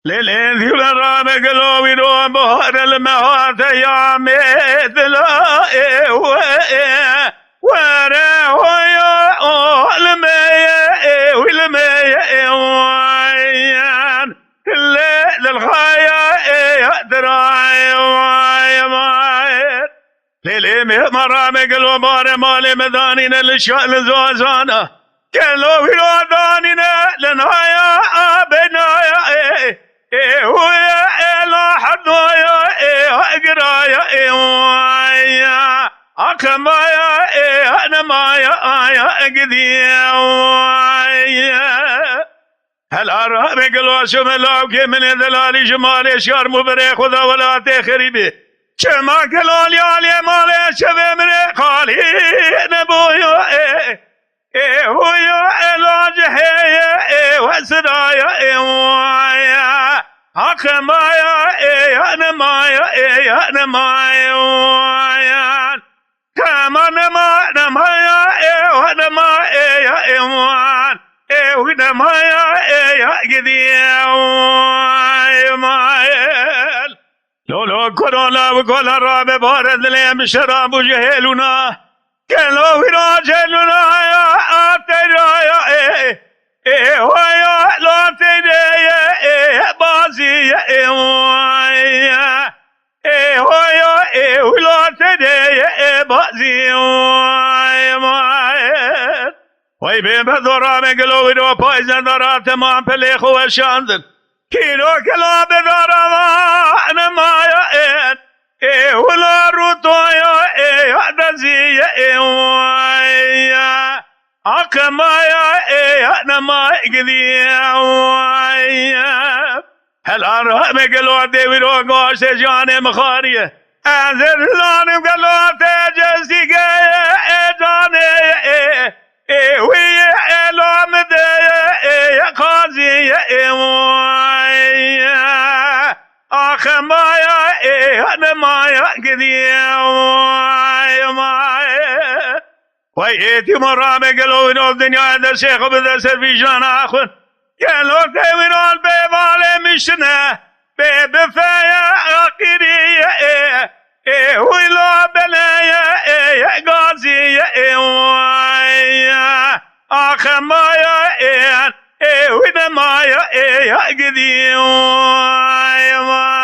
ليلين في برامج قلوبي رو بهر المهات يا مثل ورا ويا المية والمية وين كل الغاية دراعي ويا ليلين مرامج قلوبي مالي مدانين الشأن زوزانا كلو في دانينا لنهاية بنايا ويا لا حد ويا قرايا ويا أكمايا أنا مايا قدي ويا هل أرى بقلوا شملاو كي من ذلالي جمالي شار مبري خذا ولا تخربي شما كلال يالي مالي شبه من قالي نبويا ويا علاج هي وسرايا ويا حكمايا انا مايا انا مايا ويا كمان ما نمايا وانا مايا وان وانا مايا قدي ويا لو كورونا وكل راب بارد لي شراب وجهلنا كانوا راجلنا يا أترايا ويا لا تدري بازي ويا ولا تدري بازي ويا وي بذرة مقلو ودو بايزن ذرة تمام بليخ وشاندن كيلو كلا بذرة أنا ما يأين ولا رطايا دزي ويا أكمايا أنا ما قدي ويا هل أرى مقلو ديوي روغوش جاني مخارية أنزل لاني مقلو تجزي جاني ويا إلو مدي قاضي ويا أخمايا أنا مايا قدي ويا ويتي مرامي قالوا إنه الدنيا عند الشيخ وبدا سر جانا أخون قالوا تيوينو البيبالي مشنا بفايا أقيري ويلو بلايا قاضي ويا أخمايا وإنا مايا قدي ويا